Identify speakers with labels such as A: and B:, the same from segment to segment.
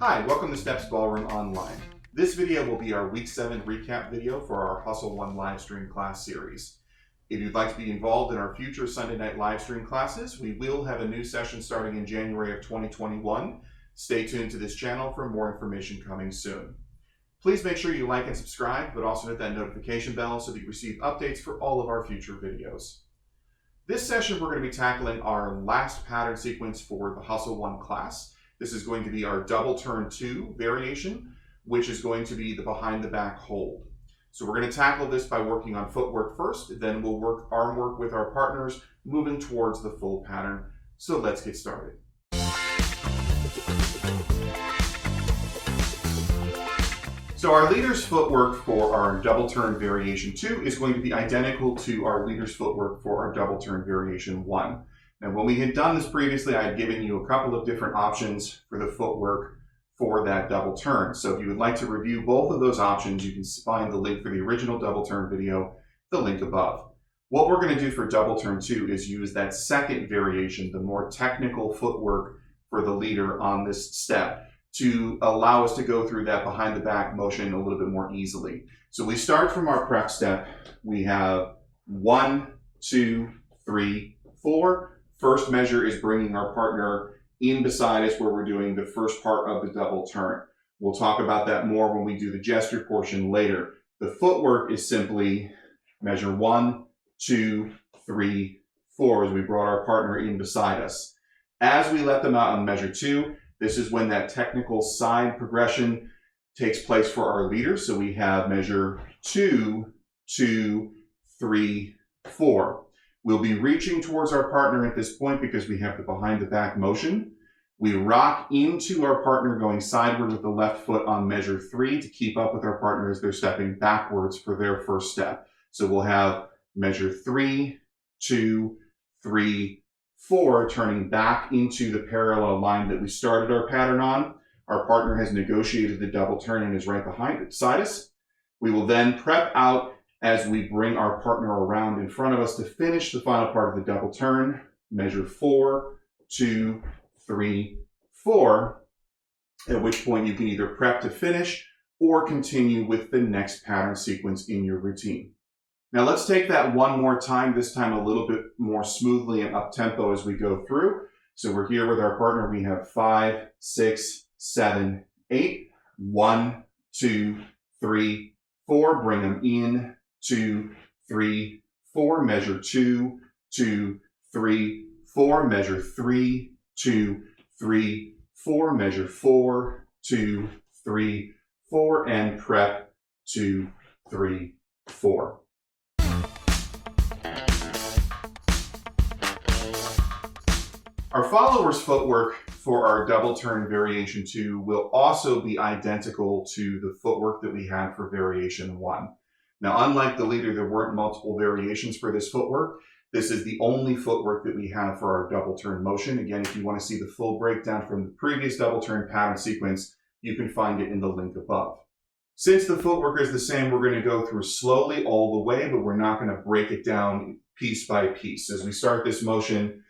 A: Hi, welcome to StepsBallroom Online. This video will be our Week 7 recap video for our Hustle 1 live stream class series. If you'd like to be involved in our future Sunday night live stream classes, we will have a new session starting in January of 2021. Stay tuned to this channel for more information coming soon. Please make sure you like and subscribe, but also hit that notification bell so that you receive updates for all of our future videos. This session, we're going to be tackling our last pattern sequence for the Hustle 1 class. This is going to be our double turn 2 variation, which is going to be the behind the back hold. So we're going to tackle this by working on footwork first, then we'll work arm work with our partners, moving towards the full pattern. So let's get started. So our leader's footwork for our double turn variation 2 is going to be identical to our leader's footwork for our double turn variation 1. Now, when we had done this previously, I had given you a couple of different options for the footwork for that double turn. So if you would like to review both of those options, you can find the link for the original double turn video, the link above. What we're going to do for double turn 2 is use that second variation, the more technical footwork for the leader on this step, to allow us to go through that behind the back motion a little bit more easily. So we start from our prep step. We have 1, 2, 3, 4. First measure is bringing our partner in beside us where we're doing the first part of the double turn. We'll talk about that more when we do the gesture portion later. The footwork is simply measure 1, 2, 3, 4 as we brought our partner in beside us. As we let them out on measure 2, this is when that technical side progression takes place for our leader. So we have measure 2, 2, 3, 4. We'll be reaching towards our partner at this point because we have the behind the back motion. We rock into our partner going sideward with the left foot on measure 3 to keep up with our partner as they're stepping backwards for their first step. So we'll have measure 3, 2, 3, 4, turning back into the parallel line that we started our pattern on. Our partner has negotiated the double turn and is right beside us. We will then prep out as we bring our partner around in front of us to finish the final part of the double turn. Measure 4, 2, 3, 4, at which point you can either prep to finish or continue with the next pattern sequence in your routine. Now let's take that one more time, this time a little bit more smoothly and up tempo as we go through. So we're here with our partner. We have 5, 6, 7, 8. 1, 2, 3, 4. Bring them in. 2, 3, 4. Measure 2, 2, 3, 4. Measure 3, 2, 3, 4. Measure 4, 2, 3, 4. And prep 2, 3, 4. Our follower's footwork for our double turn variation 2 will also be identical to the footwork that we had for variation 1. Now, unlike the leader, there weren't multiple variations for this footwork. This is the only footwork that we have for our double turn motion. Again, if you want to see the full breakdown from the previous double turn pattern sequence, you can find it in the link above. Since the footwork is the same, we're going to go through slowly all the way, but we're not going to break it down piece by piece. As we start this motion,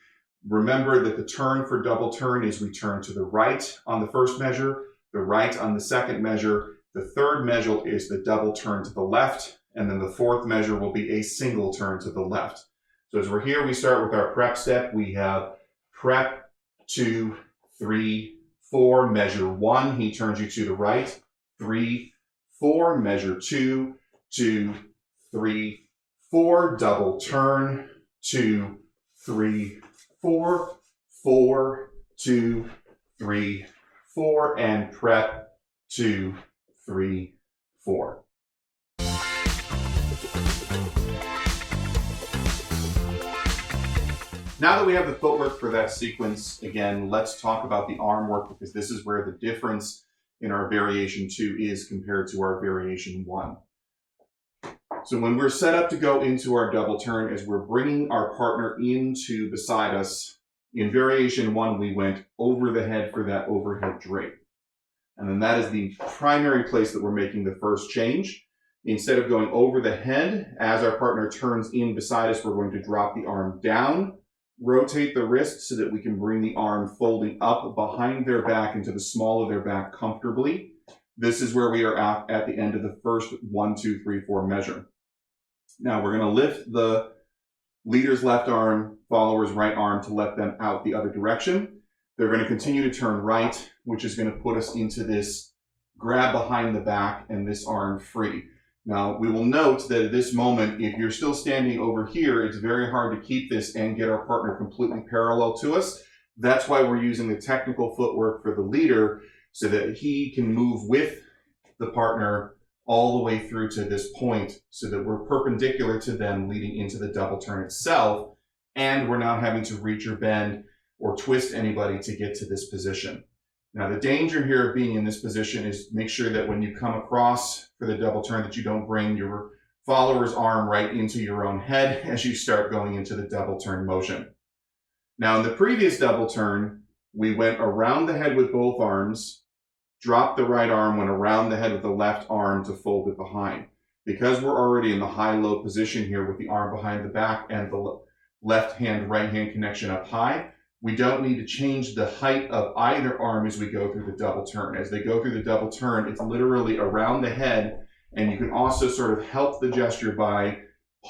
A: remember that the turn for double turn is we turn to the right on the first measure, the right on the second measure. The third measure is the double turn to the left, and then the fourth measure will be a single turn to the left. So as we're here, we start with our prep step. We have prep 2, 3, 4, measure 1. He turns you to the right. 3, 4, measure 2, 2, 3, 4, double turn. 2, 3, 4, 4, 2, 3, 4, and prep 2, 3, 4. Now that we have the footwork for that sequence, again, let's talk about the arm work because this is where the difference in our variation 2 is compared to our variation 1. So when we're set up to go into our double turn, as we're bringing our partner into beside us, in variation 1, we went over the head for that overhead drape. And then that is the primary place that we're making the first change. Instead of going over the head, as our partner turns in beside us, we're going to drop the arm down, rotate the wrist so that we can bring the arm folding up behind their back into the small of their back comfortably. This is where we are at the end of the first 1, 2, 3, 4 measure. Now we're going to lift the leader's left arm, follower's right arm to let them out the other direction. They're going to continue to turn right, which is going to put us into this grab behind the back and this arm free. Now, we will note that at this moment, if you're still standing over here, it's very hard to keep this and get our partner completely parallel to us. That's why we're using the technical footwork for the leader so that he can move with the partner all the way through to this point so that we're perpendicular to them leading into the double turn itself, and we're not having to reach or bend or twist anybody to get to this position. Now, the danger here of being in this position is make sure that when you come across for the double turn that you don't bring your follower's arm right into your own head as you start going into the double turn motion. Now, in the previous double turn, we went around the head with both arms, dropped the right arm, went around the head with the left arm to fold it behind. Because we're already in the high-low position here with the arm behind the back and the left hand, right hand connection up high, we don't need to change the height of either arm as we go through the double turn. As they go through the double turn, it's literally around the head, and you can also sort of help the gesture by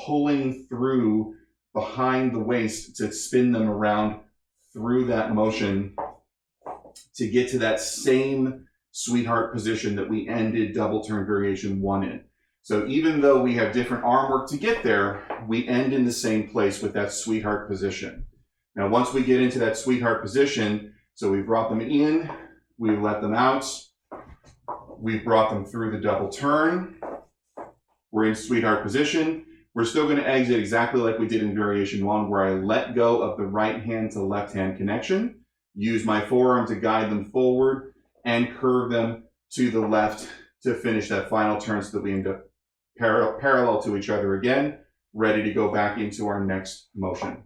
A: pulling through behind the waist to spin them around through that motion to get to that same sweetheart position that we ended double turn variation 1 in. So even though we have different arm work to get there, we end in the same place with that sweetheart position. Now, once we get into that sweetheart position, so we've brought them in, we've let them out, we've brought them through the double turn, we're in sweetheart position. We're still going to exit exactly like we did in variation 1, where I let go of the right hand to left hand connection, use my forearm to guide them forward, and curve them to the left to finish that final turn so that we end up parallel to each other again, ready to go back into our next motion.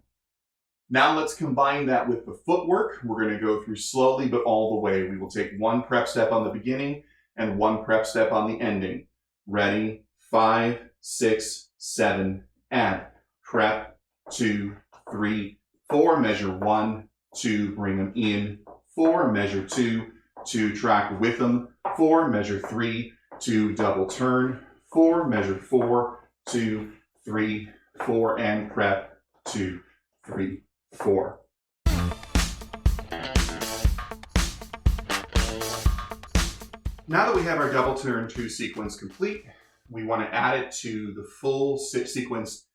A: Now let's combine that with the footwork. We're going to go through slowly, but all the way. We will take 1 prep step on the beginning and 1 prep step on the ending. Ready? 5, 6, 7, and prep, 2, 3, 4, measure 1, 2, bring them in, 4, measure 2, 2, track with them, 4, measure 3, 2, double turn, 4, measure 4, 2, 3, 4, and prep, 2, 3, 4. Now that we have our double turn 2 sequence complete, we want to add it to the full sequence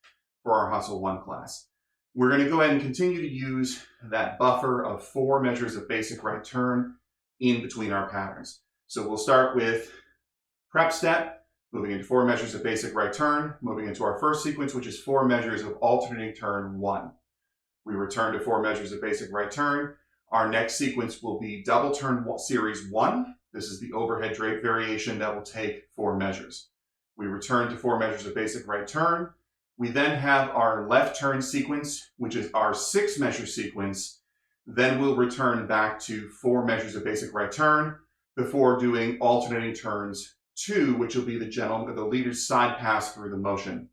A: for our Hustle 1 class. We're going to go ahead and continue to use that buffer of 4 measures of basic right turn in between our patterns. So we'll start with prep step, moving into 4 measures of basic right turn, moving into our first sequence, which is 4 measures of alternating turn 1. We return to 4 measures of basic right turn. Our next sequence will be double turn series 1. This is the overhead drape variation that will take 4 measures. We return to 4 measures of basic right turn. We then have our left turn sequence, which is our 6 measure sequence. Then we'll return back to 4 measures of basic right turn before doing alternating turns 2, which will be the leader's side pass through the motion.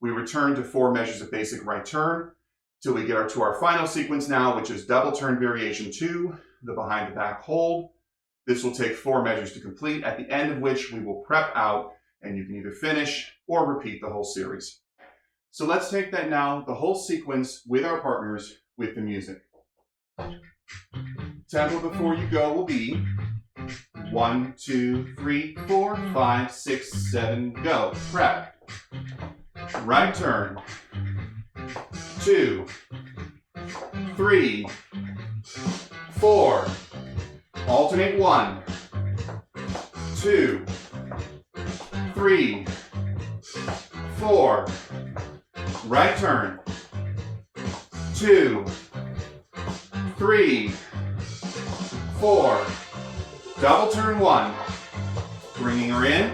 A: We return to 4 measures of basic right turn till we get to our final sequence now, which is double turn variation 2, the behind the back hold. This will take 4 measures to complete, at the end of which we will prep out, and you can either finish or repeat the whole series. So let's take that now, the whole sequence with our partners with the music. Tempo before you go will be 1, 2, 3, 4, 5, 6, 7, go. Prep. Right turn. 2, 3, 4. Alternate 1, 2, 3, 4. Right turn. 2, 3, 4. Double turn 1. Bringing her in.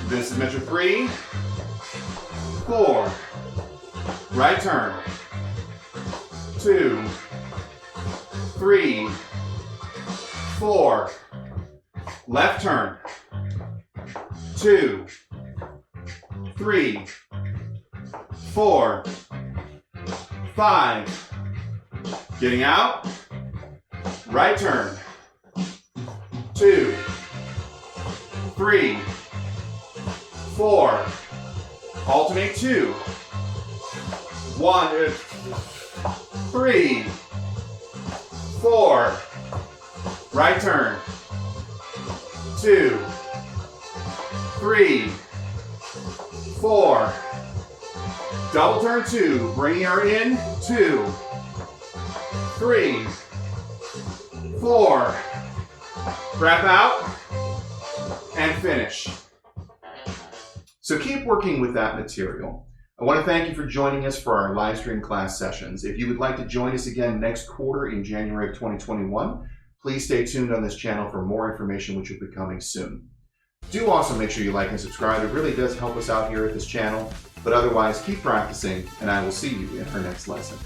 A: This is measure 3, 4. Right turn. 2, 3, 4. Left turn. 2, 3, 4, 5. Getting out. Right turn. 2, 3, 4. Alternate 2. 1, 3, 4. Right turn. 2, 3, 4. Double turn 2. Bringing her in. 2, 3, 4. Wrap out and finish. So keep working with that material. I want to thank you for joining us for our live stream class sessions. If you would like to join us again next quarter in January of 2021, please stay tuned on this channel for more information which will be coming soon. Do also make sure you like and subscribe. It really does help us out here at this channel. But otherwise, keep practicing, and I will see you in our next lesson.